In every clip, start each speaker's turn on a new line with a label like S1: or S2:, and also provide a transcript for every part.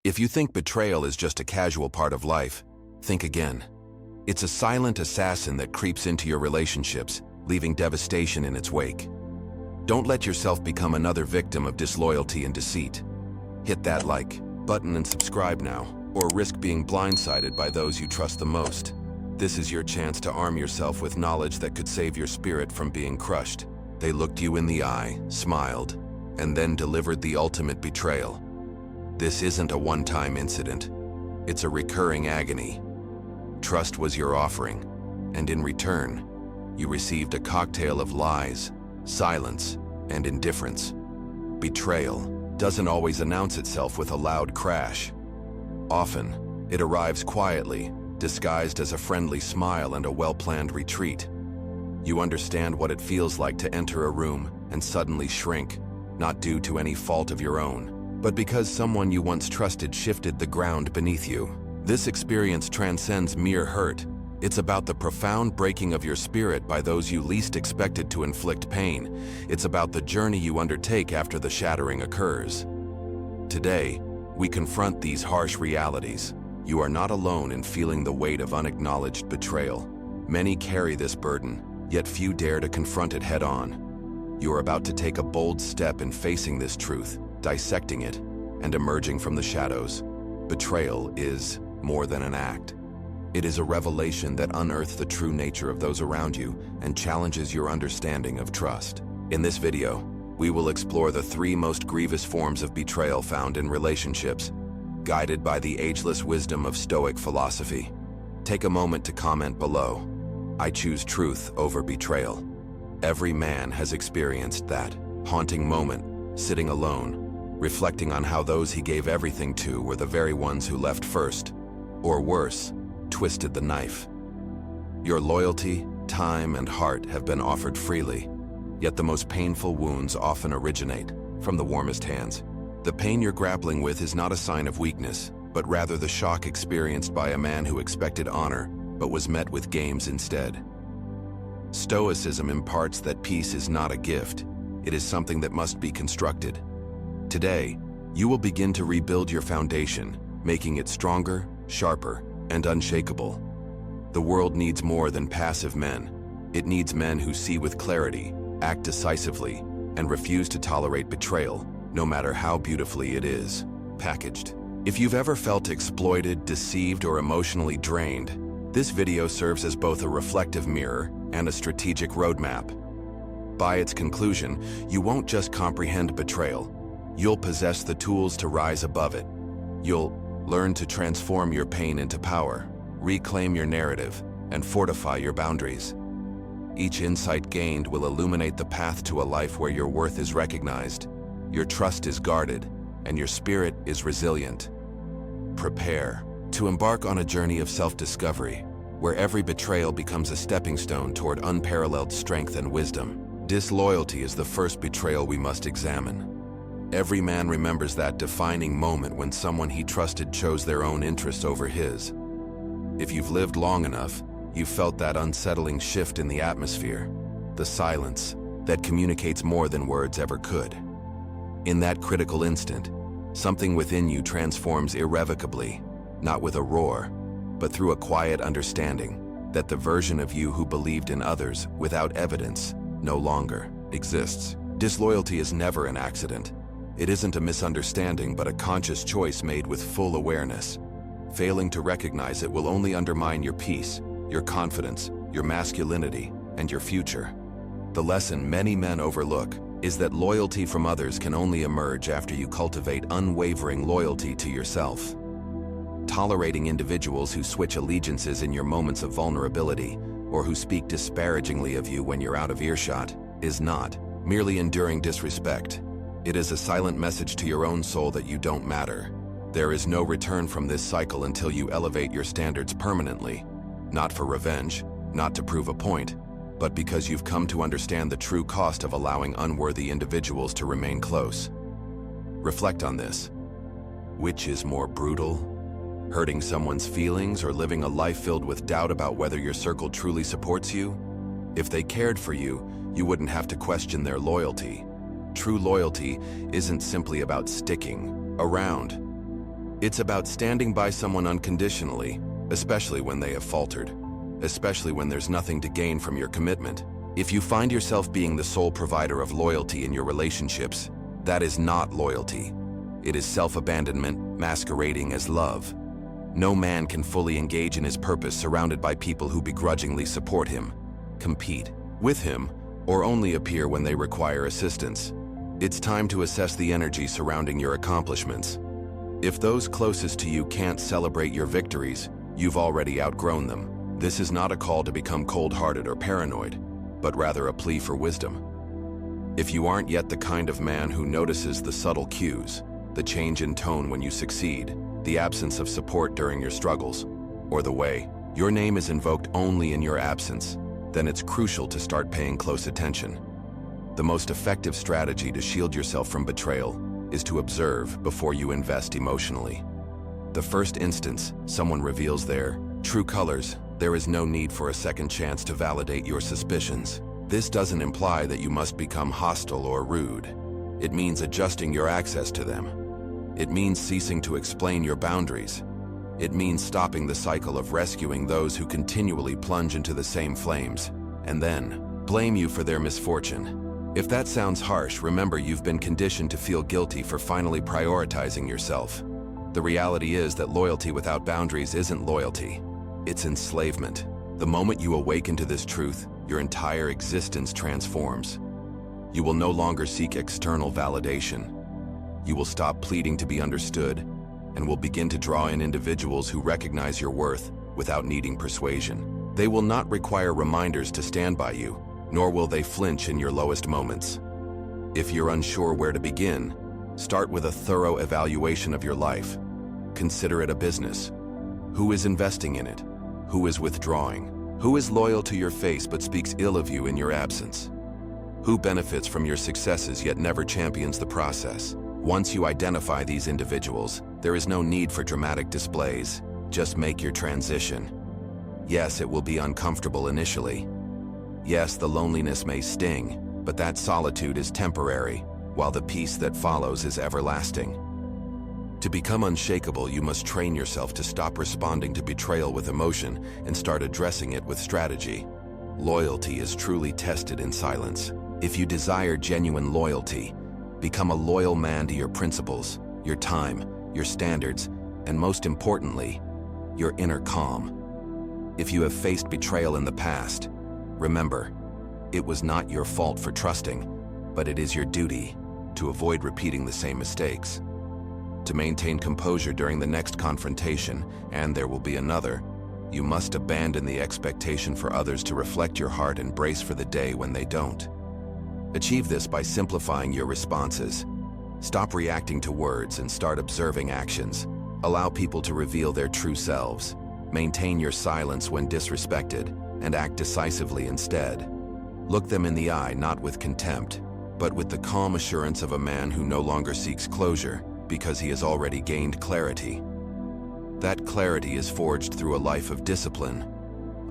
S1: If you think betrayal is just a casual part of life, think again. It's a silent assassin that creeps into your relationships, leaving devastation in its wake. Don't let yourself become another victim of disloyalty and deceit. Hit that like button and subscribe now, or risk being blindsided by those you trust the most. This is your chance to arm yourself with knowledge that could save your spirit from being crushed. They looked you in the eye, smiled, and then delivered the ultimate betrayal. This isn't a one-time incident. It's a recurring agony. Trust was your offering, and in return, you received a cocktail of lies, silence, and indifference. Betrayal doesn't always announce itself with a loud crash. Often, it arrives quietly, disguised as a friendly smile and a well-planned retreat. You understand what it feels like to enter a room and suddenly shrink, not due to any fault of your own, but because someone you once trusted shifted the ground beneath you. This experience transcends mere hurt. It's about the profound breaking of your spirit by those you least expected to inflict pain. It's about the journey you undertake after the shattering occurs. Today, we confront these harsh realities. You are not alone in feeling the weight of unacknowledged betrayal. Many carry this burden, yet few dare to confront it head-on. You are about to take a bold step in facing this truth, dissecting it, and emerging from the shadows. Betrayal is more than an act. It is a revelation that unearths the true nature of those around you and challenges your understanding of trust. In this video, we will explore the 3 most grievous forms of betrayal found in relationships, guided by the ageless wisdom of Stoic philosophy. Take a moment to comment below. I choose truth over betrayal. Every man has experienced that haunting moment, sitting alone, reflecting on how those he gave everything to were the very ones who left first, or worse, twisted the knife. Your loyalty, time, and heart have been offered freely, yet the most painful wounds often originate from the warmest hands. The pain you're grappling with is not a sign of weakness, but rather the shock experienced by a man who expected honor, but was met with games instead. Stoicism imparts that peace is not a gift, it is something that must be constructed. Today, you will begin to rebuild your foundation, making it stronger, sharper, and unshakable. The world needs more than passive men. It needs men who see with clarity, act decisively, and refuse to tolerate betrayal, no matter how beautifully it is packaged. If you've ever felt exploited, deceived, or emotionally drained, this video serves as both a reflective mirror and a strategic roadmap. By its conclusion, you won't just comprehend betrayal, you'll possess the tools to rise above it. You'll learn to transform your pain into power, reclaim your narrative, and fortify your boundaries. Each insight gained will illuminate the path to a life where your worth is recognized, your trust is guarded, and your spirit is resilient. Prepare to embark on a journey of self-discovery, where every betrayal becomes a stepping stone toward unparalleled strength and wisdom. Disloyalty is the first betrayal we must examine. Every man remembers that defining moment when someone he trusted chose their own interests over his. If you've lived long enough, you've felt that unsettling shift in the atmosphere, the silence that communicates more than words ever could. In that critical instant, something within you transforms irrevocably, not with a roar, but through a quiet understanding that the version of you who believed in others without evidence no longer exists. Disloyalty is never an accident. It isn't a misunderstanding, but a conscious choice made with full awareness. Failing to recognize it will only undermine your peace, your confidence, your masculinity, and your future. The lesson many men overlook is that loyalty from others can only emerge after you cultivate unwavering loyalty to yourself. Tolerating individuals who switch allegiances in your moments of vulnerability, or who speak disparagingly of you when you're out of earshot, is not merely enduring disrespect. It is a silent message to your own soul that you don't matter. There is no return from this cycle until you elevate your standards permanently, not for revenge, not to prove a point, but because you've come to understand the true cost of allowing unworthy individuals to remain close. Reflect on this. Which is more brutal? Hurting someone's feelings or living a life filled with doubt about whether your circle truly supports you? If they cared for you, you wouldn't have to question their loyalty. True loyalty isn't simply about sticking around. It's about standing by someone unconditionally, especially when they have faltered, especially when there's nothing to gain from your commitment. If you find yourself being the sole provider of loyalty in your relationships, that is not loyalty. It is self-abandonment masquerading as love. No man can fully engage in his purpose surrounded by people who begrudgingly support him, compete with him, or only appear when they require assistance. It's time to assess the energy surrounding your accomplishments. If those closest to you can't celebrate your victories, you've already outgrown them. This is not a call to become cold-hearted or paranoid, but rather a plea for wisdom. If you aren't yet the kind of man who notices the subtle cues, the change in tone when you succeed, the absence of support during your struggles, or the way your name is invoked only in your absence, then it's crucial to start paying close attention. The most effective strategy to shield yourself from betrayal is to observe before you invest emotionally. The first instance someone reveals their true colors, there is no need for a second chance to validate your suspicions. This doesn't imply that you must become hostile or rude. It means adjusting your access to them. It means ceasing to explain your boundaries. It means stopping the cycle of rescuing those who continually plunge into the same flames, and then blame you for their misfortune. If that sounds harsh, remember you've been conditioned to feel guilty for finally prioritizing yourself. The reality is that loyalty without boundaries isn't loyalty. It's enslavement. The moment you awaken to this truth, your entire existence transforms. You will no longer seek external validation. You will stop pleading to be understood and will begin to draw in individuals who recognize your worth without needing persuasion. They will not require reminders to stand by you, nor will they flinch in your lowest moments. If you're unsure where to begin, start with a thorough evaluation of your life. Consider it a business. Who is investing in it? Who is withdrawing? Who is loyal to your face but speaks ill of you in your absence? Who benefits from your successes yet never champions the process? Once you identify these individuals, there is no need for dramatic displays. Just make your transition. Yes, it will be uncomfortable initially. Yes, the loneliness may sting, but that solitude is temporary, while the peace that follows is everlasting. To become unshakable, you must train yourself to stop responding to betrayal with emotion and start addressing it with strategy. Loyalty is truly tested in silence. If you desire genuine loyalty, become a loyal man to your principles, your time, your standards, and most importantly, your inner calm. If you have faced betrayal in the past, remember, it was not your fault for trusting, but it is your duty to avoid repeating the same mistakes. To maintain composure during the next confrontation, and there will be another, you must abandon the expectation for others to reflect your heart and brace for the day when they don't. Achieve this by simplifying your responses. Stop reacting to words and start observing actions. Allow people to reveal their true selves. Maintain your silence when disrespected, and act decisively instead. Look them in the eye not with contempt, but with the calm assurance of a man who no longer seeks closure because he has already gained clarity. That clarity is forged through a life of discipline,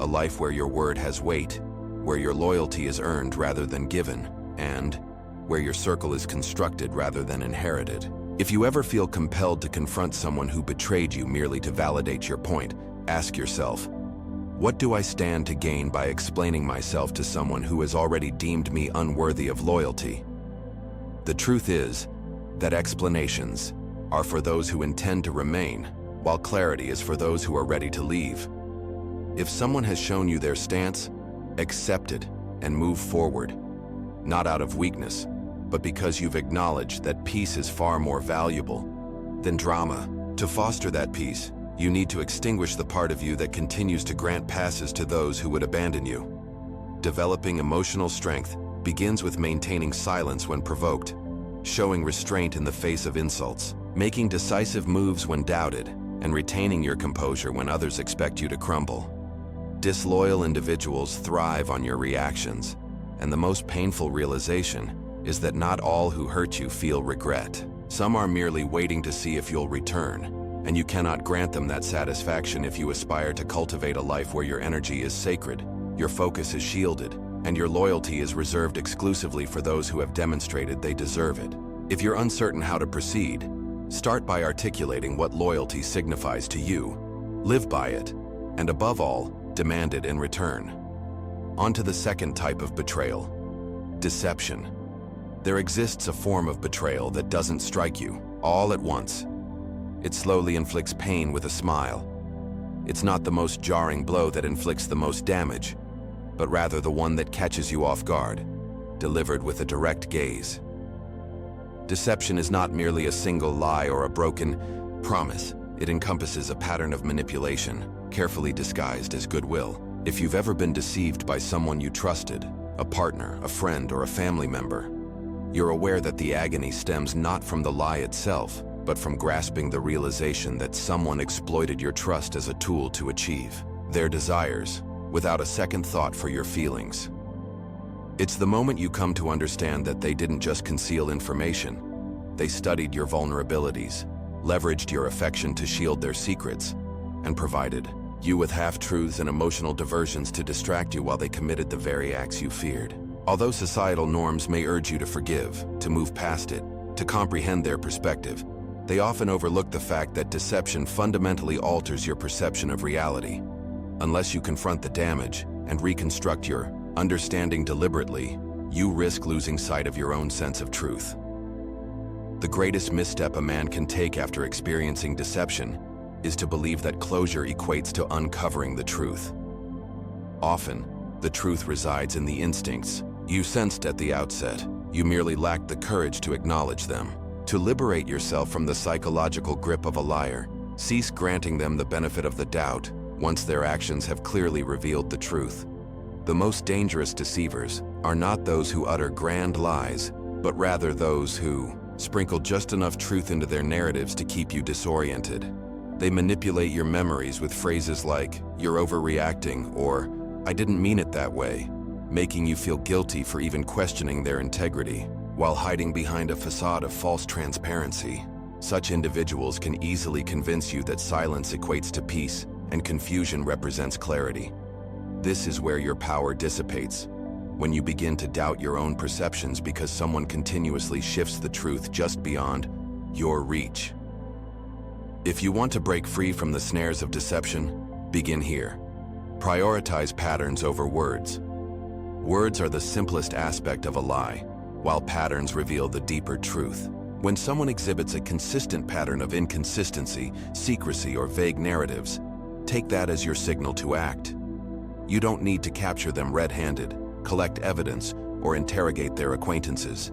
S1: a life where your word has weight, where your loyalty is earned rather than given, and where your circle is constructed rather than inherited. If you ever feel compelled to confront someone who betrayed you merely to validate your point, ask yourself, what do I stand to gain by explaining myself to someone who has already deemed me unworthy of loyalty? The truth is that explanations are for those who intend to remain, while clarity is for those who are ready to leave. If someone has shown you their stance, accept it and move forward, not out of weakness, but because you've acknowledged that peace is far more valuable than drama. To foster that peace, you need to extinguish the part of you that continues to grant passes to those who would abandon you. Developing emotional strength begins with maintaining silence when provoked, showing restraint in the face of insults, making decisive moves when doubted, and retaining your composure when others expect you to crumble. Disloyal individuals thrive on your reactions, and the most painful realization is that not all who hurt you feel regret. Some are merely waiting to see if you'll return, and you cannot grant them that satisfaction if you aspire to cultivate a life where your energy is sacred, your focus is shielded, and your loyalty is reserved exclusively for those who have demonstrated they deserve it. If you're uncertain how to proceed, Start by articulating what loyalty signifies to you. Live by it, and above all, demand it in return. On to the second type of betrayal: deception. There exists a form of betrayal that doesn't strike you all at once. It slowly inflicts pain with a smile. It's not the most jarring blow that inflicts the most damage, but rather the one that catches you off guard, delivered with a direct gaze. Deception is not merely a single lie or a broken promise. It encompasses a pattern of manipulation, carefully disguised as goodwill. If you've ever been deceived by someone you trusted, a partner, a friend, or a family member, you're aware that the agony stems not from the lie itself, but from grasping the realization that someone exploited your trust as a tool to achieve their desires, without a second thought for your feelings. It's the moment you come to understand that they didn't just conceal information. They studied your vulnerabilities, leveraged your affection to shield their secrets, and provided you with half-truths and emotional diversions to distract you while they committed the very acts you feared. Although societal norms may urge you to forgive, to move past it, to comprehend their perspective, they often overlook the fact that deception fundamentally alters your perception of reality. Unless you confront the damage and reconstruct your understanding deliberately, you risk losing sight of your own sense of truth. The greatest misstep a man can take after experiencing deception is to believe that closure equates to uncovering the truth. Often, the truth resides in the instincts you sensed at the outset. You merely lacked the courage to acknowledge them. To liberate yourself from the psychological grip of a liar, cease granting them the benefit of the doubt once their actions have clearly revealed the truth. The most dangerous deceivers are not those who utter grand lies, but rather those who sprinkle just enough truth into their narratives to keep you disoriented. They manipulate your memories with phrases like, "You're overreacting," or "I didn't mean it that way," making you feel guilty for even questioning their integrity. While hiding behind a facade of false transparency, such individuals can easily convince you that silence equates to peace and confusion represents clarity. This is where your power dissipates, when you begin to doubt your own perceptions because someone continuously shifts the truth just beyond your reach. If you want to break free from the snares of deception, begin here. Prioritize patterns over words. Words are the simplest aspect of a lie, while patterns reveal the deeper truth. When someone exhibits a consistent pattern of inconsistency, secrecy, or vague narratives, take that as your signal to act. You don't need to capture them red-handed, collect evidence, or interrogate their acquaintances.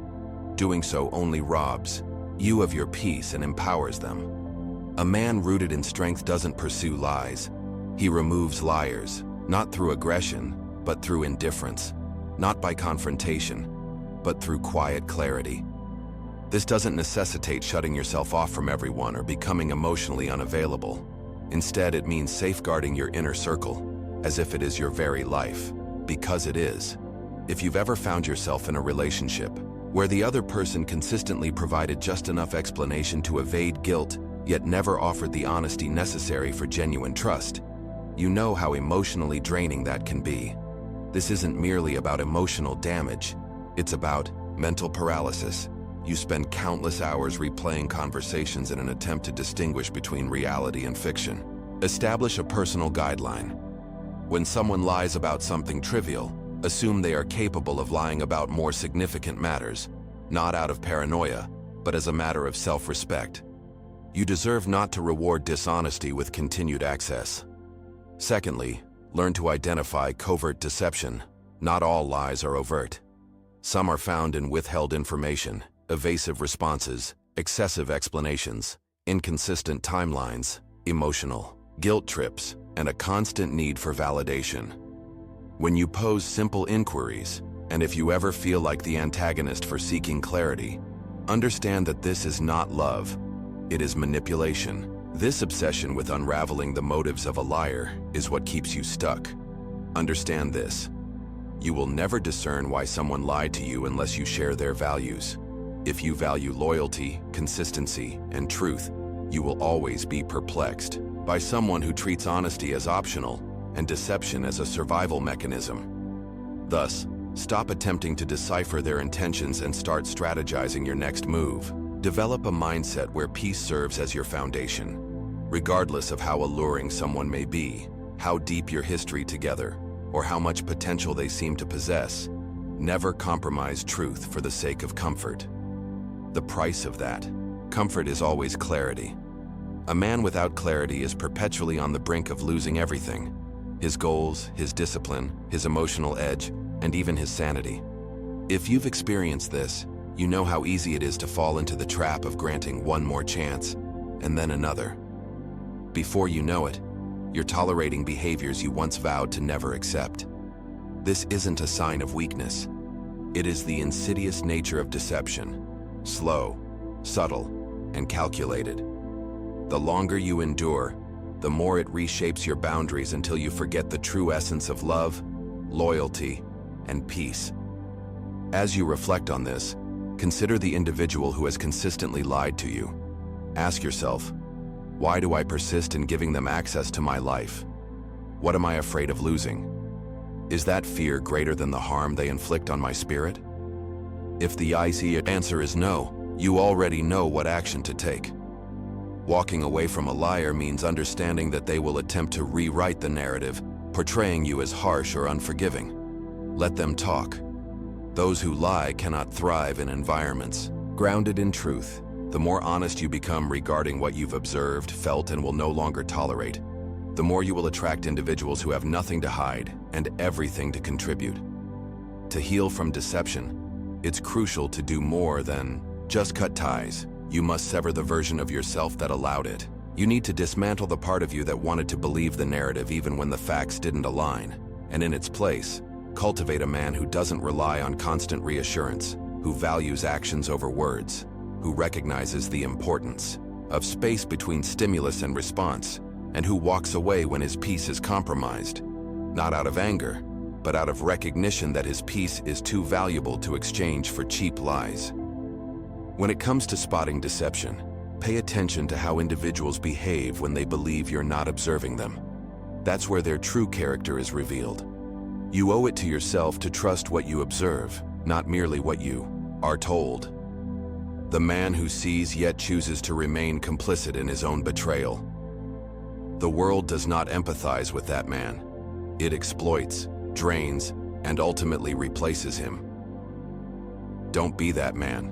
S1: Doing so only robs you of your peace and empowers them. A man rooted in strength doesn't pursue lies. He removes liars, not through aggression, but through indifference, not by confrontation, but through quiet clarity. This doesn't necessitate shutting yourself off from everyone or becoming emotionally unavailable. Instead, it means safeguarding your inner circle, as if it is your very life, because it is. If you've ever found yourself in a relationship where the other person consistently provided just enough explanation to evade guilt, yet never offered the honesty necessary for genuine trust, you know how emotionally draining that can be. This isn't merely about emotional damage, it's about mental paralysis. You spend countless hours replaying conversations in an attempt to distinguish between reality and fiction. Establish a personal guideline. When someone lies about something trivial, assume they are capable of lying about more significant matters, not out of paranoia, but as a matter of self-respect. You deserve not to reward dishonesty with continued access. Secondly, learn to identify covert deception. Not all lies are overt. Some are found in withheld information, evasive responses, excessive explanations, inconsistent timelines, emotional guilt trips, and a constant need for validation. When you pose simple inquiries, and if you ever feel like the antagonist for seeking clarity, understand that this is not love, it is manipulation. This obsession with unraveling the motives of a liar is what keeps you stuck. Understand this. You will never discern why someone lied to you unless you share their values. If you value loyalty, consistency, and truth, you will always be perplexed by someone who treats honesty as optional and deception as a survival mechanism. Thus, stop attempting to decipher their intentions and start strategizing your next move. Develop a mindset where peace serves as your foundation. Regardless of how alluring someone may be, how deep your history together, or how much potential they seem to possess, never compromise truth for the sake of comfort. The price of that comfort is always clarity. A man without clarity is perpetually on the brink of losing everything: his goals, his discipline, his emotional edge, and even his sanity. If you've experienced this, you know how easy it is to fall into the trap of granting one more chance, and then another. Before you know it, you're tolerating behaviors you once vowed to never accept. This isn't a sign of weakness. It is the insidious nature of deception: slow, subtle, and calculated. The longer you endure, the more it reshapes your boundaries until you forget the true essence of love, loyalty, and peace. As you reflect on this, consider the individual who has consistently lied to you. Ask yourself, why do I persist in giving them access to my life? What am I afraid of losing? Is that fear greater than the harm they inflict on my spirit? If the easy answer is no, you already know what action to take. Walking away from a liar means understanding that they will attempt to rewrite the narrative, portraying you as harsh or unforgiving. Let them talk. Those who lie cannot thrive in environments grounded in truth. The more honest you become regarding what you've observed, felt, and will no longer tolerate, the more you will attract individuals who have nothing to hide and everything to contribute. To heal from deception, it's crucial to do more than just cut ties. You must sever the version of yourself that allowed it. You need to dismantle the part of you that wanted to believe the narrative even when the facts didn't align, and in its place, cultivate a man who doesn't rely on constant reassurance, who values actions over words, who recognizes the importance of space between stimulus and response, and who walks away when his peace is compromised, not out of anger, but out of recognition that his peace is too valuable to exchange for cheap lies. When it comes to spotting deception, pay attention to how individuals behave when they believe you're not observing them. That's where their true character is revealed. You owe it to yourself to trust what you observe, not merely what you are told. The man who sees yet chooses to remain complicit in his own betrayal. The world does not empathize with that man. It exploits, drains, and ultimately replaces him. Don't be that man.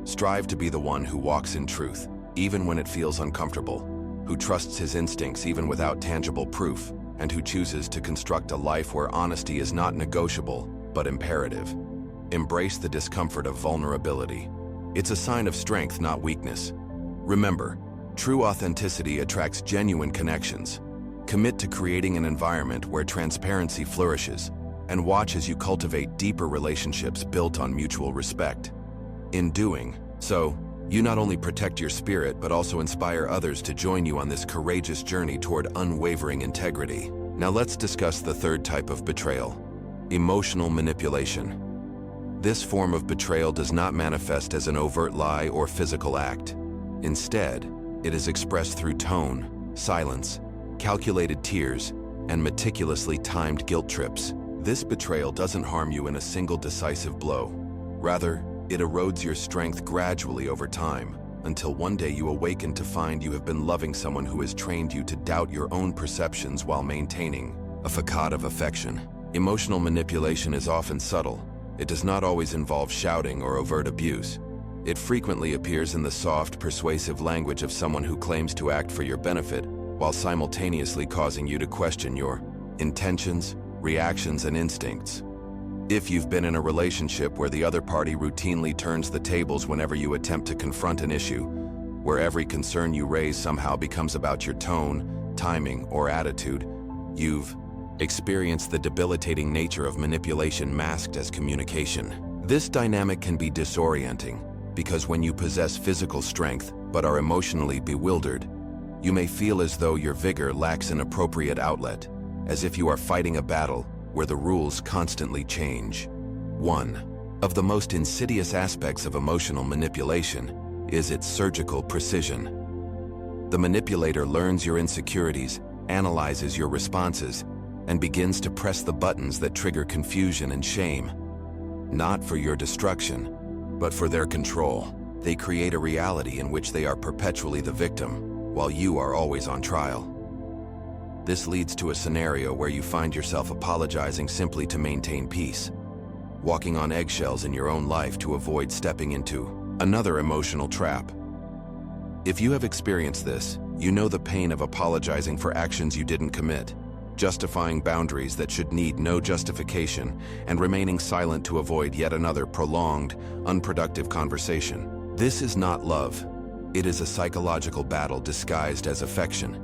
S1: Strive to be the one who walks in truth, even when it feels uncomfortable, who trusts his instincts even without tangible proof, and who chooses to construct a life where honesty is not negotiable, but imperative. Embrace the discomfort of vulnerability. It's a sign of strength, not weakness. Remember, true authenticity attracts genuine connections. Commit to creating an environment where transparency flourishes, and watch as you cultivate deeper relationships built on mutual respect. In doing so, you not only protect your spirit but also inspire others to join you on this courageous journey toward unwavering integrity. Now let's discuss the third type of betrayal: emotional manipulation. This form of betrayal does not manifest as an overt lie or physical act. Instead, it is expressed through tone, silence, calculated tears, and meticulously timed guilt trips. This betrayal doesn't harm you in a single decisive blow. Rather, it erodes your strength gradually over time, until one day you awaken to find you have been loving someone who has trained you to doubt your own perceptions while maintaining a facade of affection. Emotional manipulation is often subtle. It does not always involve shouting or overt abuse. It frequently appears in the soft, persuasive language of someone who claims to act for your benefit, while simultaneously causing you to question your intentions, reactions, and instincts. If you've been in a relationship where the other party routinely turns the tables whenever you attempt to confront an issue, where every concern you raise somehow becomes about your tone, timing, or attitude, you've experienced the debilitating nature of manipulation masked as communication. This dynamic can be disorienting, because when you possess physical strength but are emotionally bewildered, you may feel as though your vigor lacks an appropriate outlet, as if you are fighting a battle where the rules constantly change. One of the most insidious aspects of emotional manipulation is its surgical precision. The manipulator learns your insecurities, analyzes your responses, and begins to press the buttons that trigger confusion and shame, not for your destruction, but for their control. They create a reality in which they are perpetually the victim, while you are always on trial. This leads to a scenario where you find yourself apologizing simply to maintain peace, walking on eggshells in your own life to avoid stepping into another emotional trap. If you have experienced this, you know the pain of apologizing for actions you didn't commit, justifying boundaries that should need no justification, and remaining silent to avoid yet another prolonged, unproductive conversation. This is not love. It is a psychological battle disguised as affection.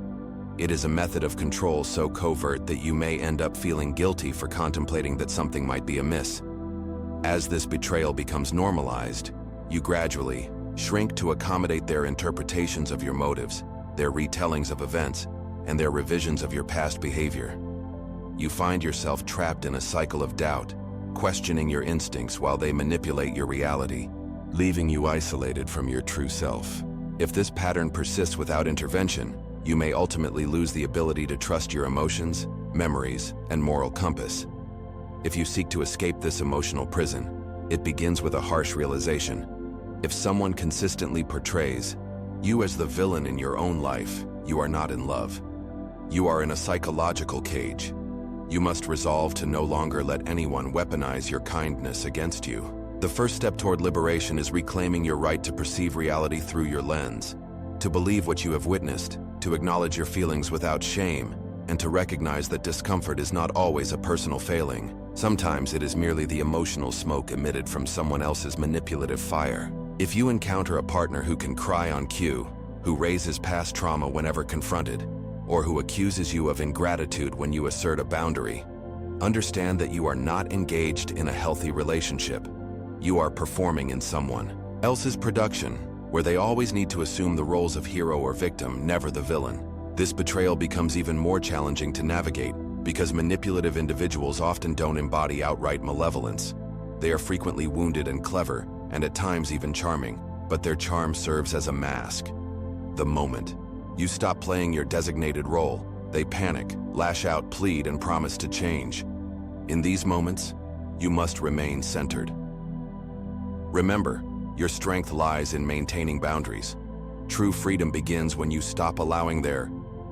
S1: It is a method of control so covert that you may end up feeling guilty for contemplating that something might be amiss. As this betrayal becomes normalized, you gradually shrink to accommodate their interpretations of your motives, their retellings of events, and their revisions of your past behavior. You find yourself trapped in a cycle of doubt, questioning your instincts while they manipulate your reality, leaving you isolated from your true self. If this pattern persists without intervention, you may ultimately lose the ability to trust your emotions, memories, and moral compass. If you seek to escape this emotional prison, it begins with a harsh realization. If someone consistently portrays you as the villain in your own life, you are not in love. You are in a psychological cage. You must resolve to no longer let anyone weaponize your kindness against you. The first step toward liberation is reclaiming your right to perceive reality through your lens, to believe what you have witnessed, to acknowledge your feelings without shame, and to recognize that discomfort is not always a personal failing. Sometimes it is merely the emotional smoke emitted from someone else's manipulative fire. If you encounter a partner who can cry on cue, who raises past trauma whenever confronted, or who accuses you of ingratitude when you assert a boundary, understand that you are not engaged in a healthy relationship. You are performing in someone else's production, where they always need to assume the roles of hero or victim, never the villain. This betrayal becomes even more challenging to navigate because manipulative individuals often don't embody outright malevolence. They are frequently wounded and clever, and at times even charming, but their charm serves as a mask. The moment you stop playing your designated role, they panic, lash out, plead, and promise to change. In these moments, you must remain centered. Remember, your strength lies in maintaining boundaries. True freedom begins when you stop allowing their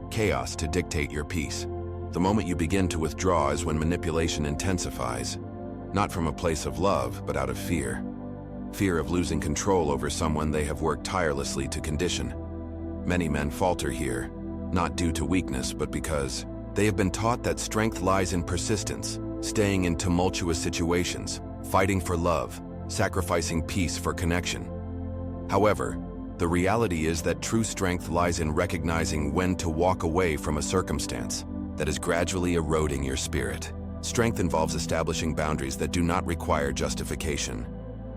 S1: chaos to dictate your peace. The moment you begin to withdraw is when manipulation intensifies, not from a place of love, but out of fear. Fear of losing control over someone they have worked tirelessly to condition. Many men falter here, not due to weakness, but because they have been taught that strength lies in persistence, staying in tumultuous situations, fighting for love, sacrificing peace for connection. However, the reality is that true strength lies in recognizing when to walk away from a circumstance that is gradually eroding your spirit. Strength involves establishing boundaries that do not require justification.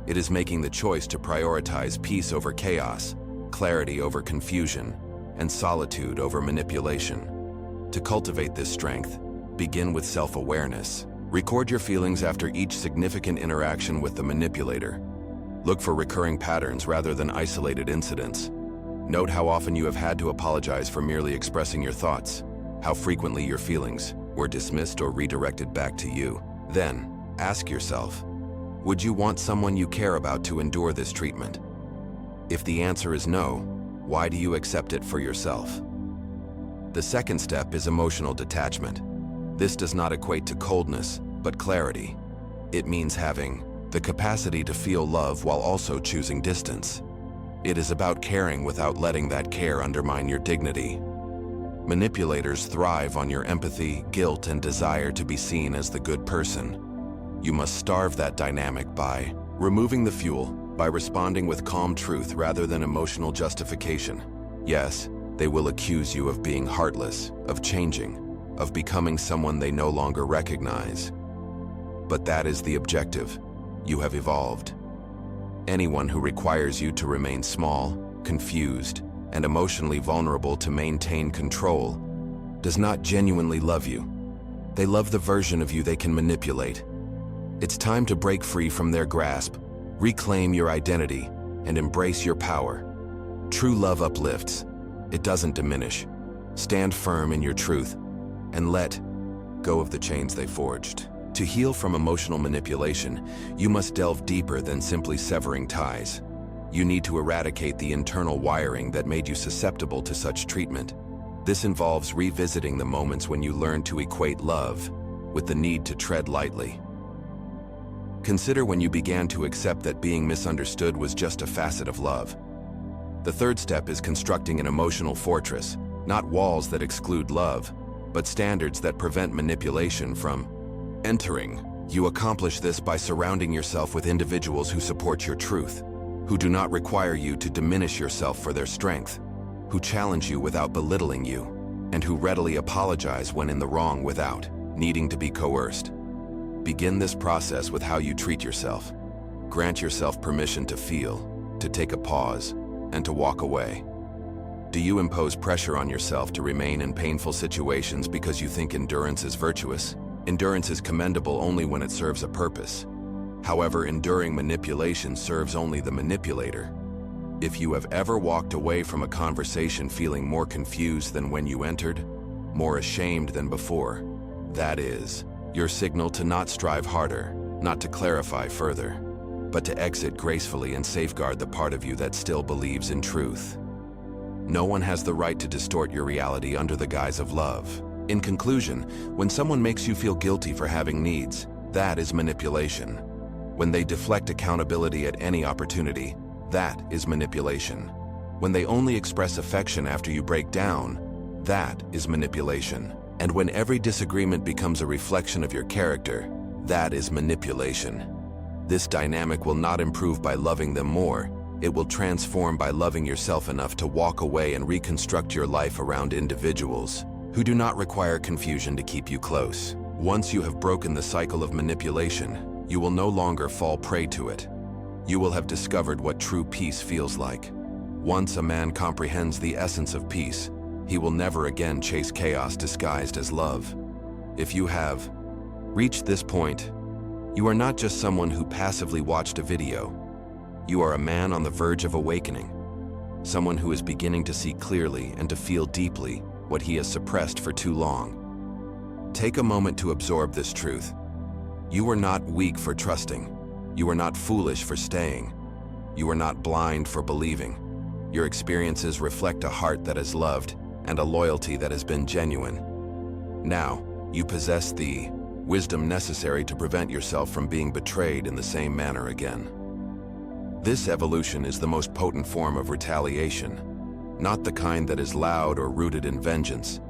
S1: It is making the choice to prioritize peace over chaos, clarity over confusion, and solitude over manipulation. To cultivate this strength, begin with self-awareness. Record your feelings after each significant interaction with the manipulator. Look for recurring patterns rather than isolated incidents. Note how often you have had to apologize for merely expressing your thoughts, how frequently your feelings were dismissed or redirected back to you. Then, ask yourself, would you want someone you care about to endure this treatment? If the answer is no, why do you accept it for yourself? The second step is emotional detachment. This does not equate to coldness, but clarity. It means having the capacity to feel love while also choosing distance. It is about caring without letting that care undermine your dignity. Manipulators thrive on your empathy, guilt, and desire to be seen as the good person. You must starve that dynamic by removing the fuel, by responding with calm truth rather than emotional justification. Yes, they will accuse you of being heartless, of changing, of becoming someone they no longer recognize. But that is the objective. You have evolved. Anyone who requires you to remain small, confused, and emotionally vulnerable to maintain control does not genuinely love you. They love the version of you they can manipulate. It's time to break free from their grasp, reclaim your identity, and embrace your power. True love uplifts. It doesn't diminish. Stand firm in your truth and let go of the chains they forged. To heal from emotional manipulation, you must delve deeper than simply severing ties. You need to eradicate the internal wiring that made you susceptible to such treatment. This involves revisiting the moments when you learned to equate love with the need to tread lightly. Consider when you began to accept that being misunderstood was just a facet of love. The third step is constructing an emotional fortress, not walls that exclude love, but standards that prevent manipulation from entering. You accomplish this by surrounding yourself with individuals who support your truth, who do not require you to diminish yourself for their strength, who challenge you without belittling you, and who readily apologize when in the wrong without needing to be coerced. Begin this process with how you treat yourself. Grant yourself permission to feel, to take a pause, and to walk away. Do you impose pressure on yourself to remain in painful situations because you think endurance is virtuous? Endurance is commendable only when it serves a purpose. However, enduring manipulation serves only the manipulator. If you have ever walked away from a conversation feeling more confused than when you entered, more ashamed than before, that is your signal to not strive harder, not to clarify further, but to exit gracefully and safeguard the part of you that still believes in truth. No one has the right to distort your reality under the guise of love. In conclusion, when someone makes you feel guilty for having needs, that is manipulation. When they deflect accountability at any opportunity, that is manipulation. When they only express affection after you break down, that is manipulation. And when every disagreement becomes a reflection of your character, that is manipulation. This dynamic will not improve by loving them more. It will transform by loving yourself enough to walk away and reconstruct your life around individuals who do not require confusion to keep you close. Once you have broken the cycle of manipulation, you will no longer fall prey to it. You will have discovered what true peace feels like. Once a man comprehends the essence of peace, he will never again chase chaos disguised as love. If you have reached this point, you are not just someone who passively watched a video. You are a man on the verge of awakening, someone who is beginning to see clearly and to feel deeply what he has suppressed for too long. Take a moment to absorb this truth. You are not weak for trusting. You are not foolish for staying. You are not blind for believing. Your experiences reflect a heart that is loved and a loyalty that has been genuine. Now, you possess the wisdom necessary to prevent yourself from being betrayed in the same manner again. This evolution is the most potent form of retaliation, not the kind that is loud or rooted in vengeance,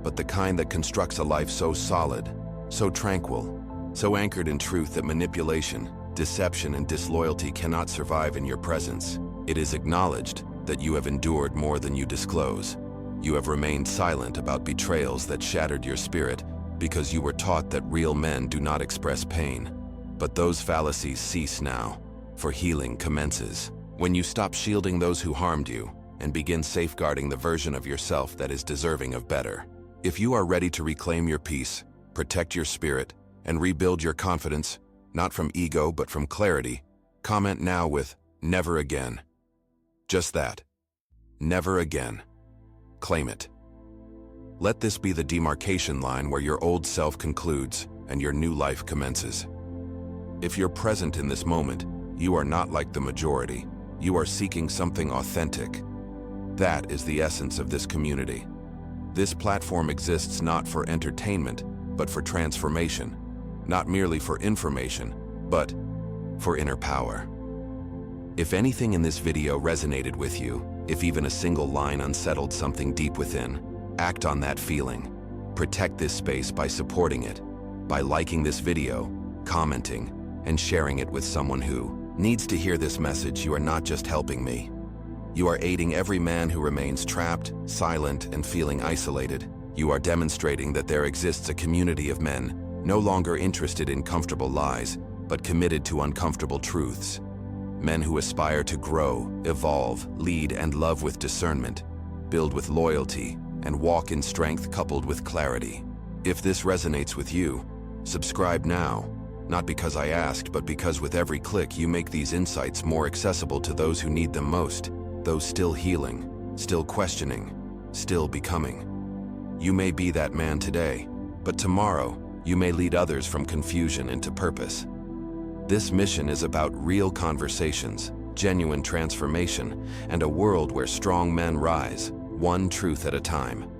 S1: but the kind that constructs a life so solid, so tranquil, so anchored in truth that manipulation, deception, and disloyalty cannot survive in your presence. It is acknowledged that you have endured more than you disclose. You have remained silent about betrayals that shattered your spirit because you were taught that real men do not express pain. But those fallacies cease now, for healing commences. When you stop shielding those who harmed you and begin safeguarding the version of yourself that is deserving of better. If you are ready to reclaim your peace, protect your spirit, and rebuild your confidence, not from ego but from clarity, comment now with "Never again." Just that. Never again. Claim it. Let this be the demarcation line where your old self concludes and your new life commences. If you're present in this moment, you are not like the majority. You are seeking something authentic. That is the essence of this community. This platform exists not for entertainment, but for transformation. Not merely for information, but for inner power. If anything in this video resonated with you, if even a single line unsettled something deep within, act on that feeling. Protect this space by supporting it, by liking this video, commenting, and sharing it with someone who needs to hear this message. You are not just helping me. You are aiding every man who remains trapped, silent, and feeling isolated. You are demonstrating that there exists a community of men no longer interested in comfortable lies, but committed to uncomfortable truths. Men who aspire to grow, evolve, lead, and love with discernment, build with loyalty, and walk in strength coupled with clarity. If this resonates with you, subscribe now, not because I asked, but because with every click you make these insights more accessible to those who need them most, those still healing, still questioning, still becoming. You may be that man today, but tomorrow you may lead others from confusion into purpose. This mission is about real conversations, genuine transformation, and a world where strong men rise, one truth at a time.